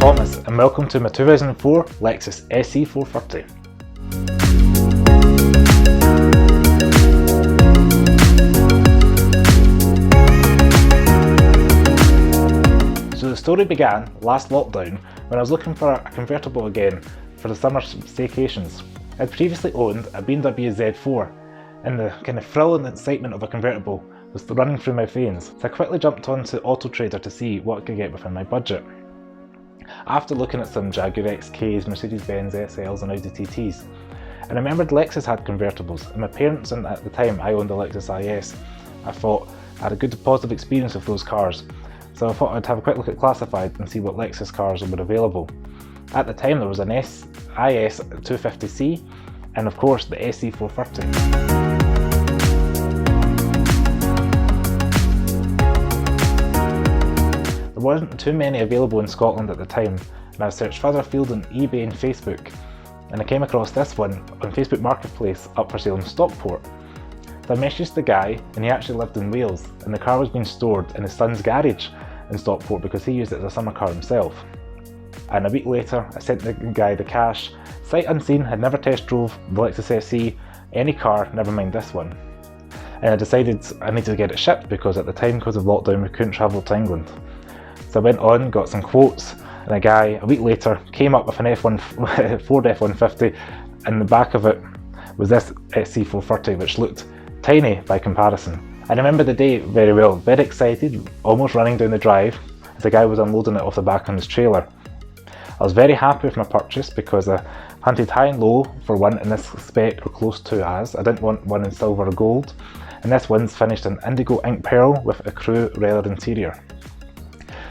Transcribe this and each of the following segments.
Thomas and welcome to my 2004 Lexus SC430. So the story began last lockdown when I was looking for a convertible again for the summer staycations. I'd previously owned a BMW Z4 and the kind of thrill and excitement of a convertible was running through my veins, so I quickly jumped onto Auto Trader to see what I could get within my budget. After looking at some Jaguar XKs, Mercedes-Benz SLs and Audi TTs, and I remembered Lexus had convertibles, and my parents, and at the time I owned a Lexus IS, I thought I had a good positive experience with those cars, so I thought I'd have a quick look at Classified and see what Lexus cars were available. At the time there was an IS 250C and of course the SC430. There wasn't too many available in Scotland at the time, and I searched further afield on eBay and Facebook, and I came across this one on Facebook Marketplace up for sale in Stockport. So I messaged the guy, and he actually lived in Wales, and the car was being stored in his son's garage in Stockport because he used it as a summer car himself. And a week later I sent the guy the cash, sight unseen, had never test drove the Lexus SC, any car, never mind this one. And I decided I needed to get it shipped because at the time, because of lockdown, we couldn't travel to England. So I went on, got some quotes, and a guy a week later came up with an Ford F-150, and the back of it was this SC430, which looked tiny by comparison. I remember the day very well, very excited, almost running down the drive as the guy was unloading it off the back on his trailer. I was very happy with my purchase because I hunted high and low for one in this spec or close to as. I didn't want one in silver or gold, and this one's finished in indigo ink pearl with a crew leather interior.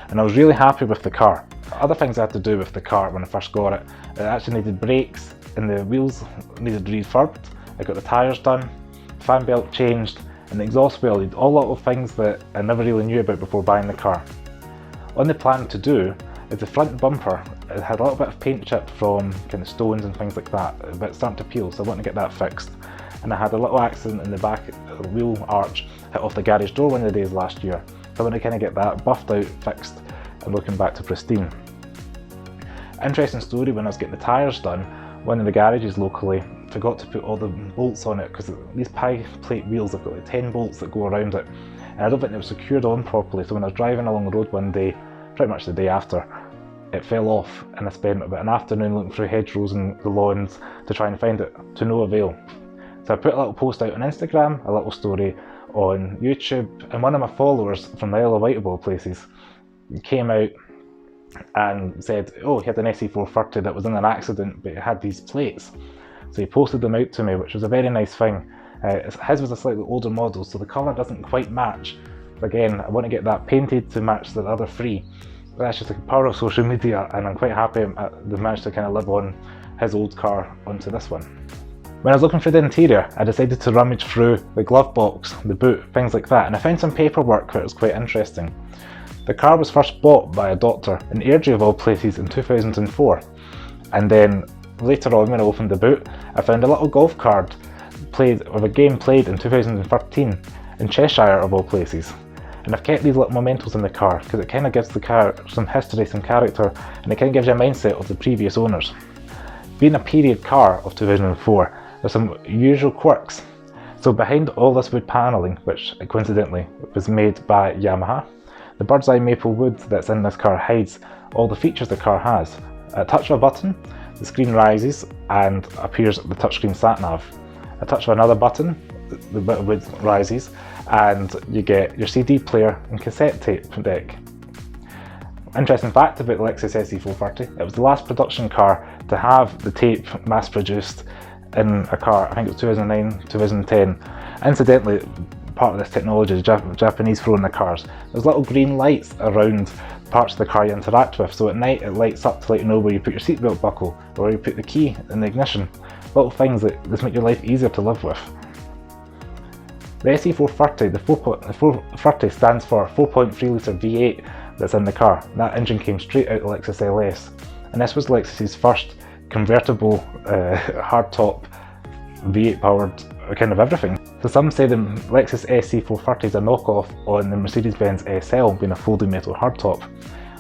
And I was really happy with the car. Other things I had to do with the car when I first got it, it actually needed brakes and the wheels needed refurbed. I got the tyres done, fan belt changed, and the exhaust well, a lot of things that I never really knew about before buying the car. On the plan to do is the front bumper. It had a little bit of paint chipped from kind of stones and things like that, but it's starting to peel, so I want to get that fixed. And I had a little accident in the back, the wheel arch hit off the garage door one of the days last year. So I want to kind of get that buffed out, fixed, and looking back to pristine. Interesting story, when I was getting the tyres done, one of the garages locally forgot to put all the bolts on it because these pie plate wheels have got like 10 bolts that go around it, and I don't think they were secured on properly, so when I was driving along the road one day, pretty much the day after, it fell off, and I spent about an afternoon looking through hedgerows and the lawns to try and find it, to no avail. So I put a little post out on Instagram, a little story on YouTube, and one of my followers from the Isle of Wight of all places came out and said, oh, he had an SC430 that was in an accident but it had these plates. So he posted them out to me, which was a very nice thing. His was a slightly older model, so the colour doesn't quite match. But again, I want to get that painted to match the other three. But that's just the power of social media, and I'm quite happy they've managed to kind of live on his old car onto this one. When I was looking for the interior, I decided to rummage through the glove box, the boot, things like that, and I found some paperwork that was quite interesting. The car was first bought by a doctor in Airdrie of all places in 2004, and then later on when I opened the boot, I found a little golf card of a game played in 2013 in Cheshire of all places. And I've kept these little mementos in the car because it kind of gives the car some history, some character, and it kind of gives you a mindset of the previous owners. Being a period car of 2004, there's some usual quirks. So behind all this wood panelling, which coincidentally was made by Yamaha, the bird's eye maple wood that's in this car hides all the features the car has. At a touch of a button, the screen rises and appears the touchscreen sat-nav. A touch of another button, the bit of wood rises, and you get your CD player and cassette tape deck. Interesting fact about the Lexus SC430, it was the last production car to have the tape mass-produced in a car. I think it was 2009, 2010. Incidentally, part of this technology is Japanese throw in the cars. There's little green lights around parts of the car you interact with, so at night it lights up to let you know where you put your seatbelt buckle or where you put the key in the ignition. Little things that just make your life easier to live with. The SC430, the 430 stands for 4.3 litre V8 that's in the car. That engine came straight out of the Lexus LS, and this was Lexus's first convertible hardtop V8 powered kind of everything. So some say the Lexus SC430 is a knockoff on the Mercedes-Benz SL being a folding metal hardtop.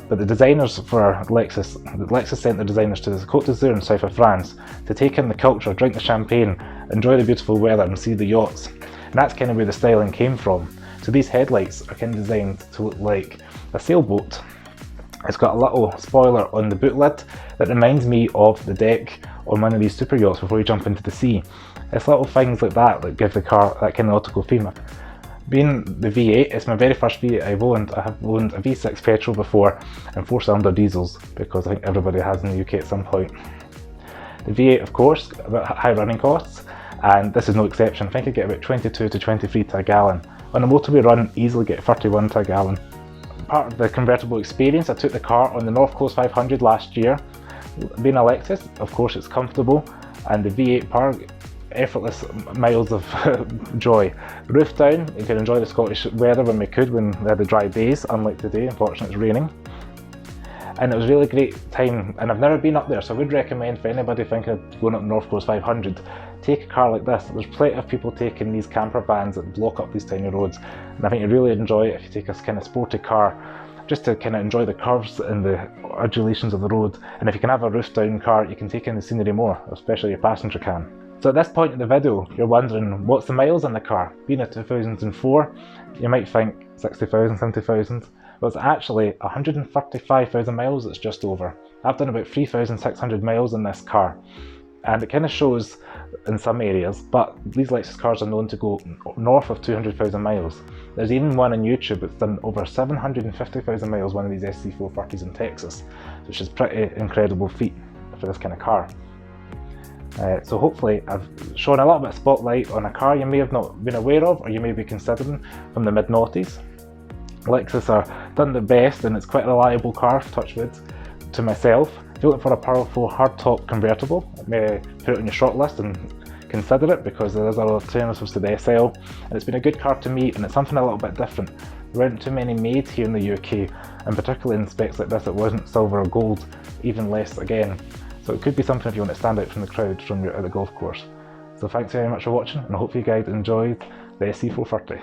But the designers for Lexus sent the designers to the Côte d'Azur in south of France to take in the culture, drink the champagne, enjoy the beautiful weather and see the yachts. And that's kind of where the styling came from. So these headlights are kind of designed to look like a sailboat. It's got a little spoiler on the boot lid that reminds me of the deck on one of these super yachts before you jump into the sea. It's little things like that give the car that kind of nautical theme. Being the V8, it's my very first V8 I've owned. I have owned a V6 petrol before and 4-cylinder diesels, because I think everybody has in the UK at some point. The V8, of course, about high running costs, and this is no exception. I think I get about 22 to 23 to a gallon. On a motorway run, easily get 31 to a gallon. Part of the convertible experience, I took the car on the North Coast 500 last year. Being a Lexus, of course it's comfortable, and the V8 power, effortless miles of joy. Roof down, you can enjoy the Scottish weather when we could, when we had the dry days, unlike today, unfortunately it's raining. And it was a really great time, and I've never been up there, so I would recommend for anybody thinking of going up North Coast 500, take a car like this. There's plenty of people taking these camper vans that block up these tiny roads, and I think you'd really enjoy it if you take a kind of sporty car, just to kind of enjoy the curves and the undulations of the road. And if you can have a roof down car, you can take in the scenery more, especially your passenger can. So at this point in the video, you're wondering what's the miles on the car. Being a 2004, you might think 60,000, 70,000. Well, it's actually 135,000 miles it's just over. I've done about 3,600 miles in this car, and it kind of shows in some areas, but these Lexus cars are known to go north of 200,000 miles. There's even one on YouTube that's done over 750,000 miles, one of these SC430s in Texas, which is a pretty incredible feat for this kind of car. So hopefully I've shown a little bit of spotlight on a car you may have not been aware of, or you may be considering, from the mid-noughties. Lexus are done the best, and it's quite a reliable car, touch wood, to myself. If you're looking for a powerful hardtop convertible, maybe put it on your short list and consider it, because there is other alternatives to the SL, and it's been a good car to me, and it's something a little bit different. There aren't too many made here in the UK, and particularly in specs like this, it wasn't silver or gold, even less again. So it could be something if you want to stand out from the crowd from your at the golf course. So thanks very much for watching, and I hope you guys enjoyed the SC430.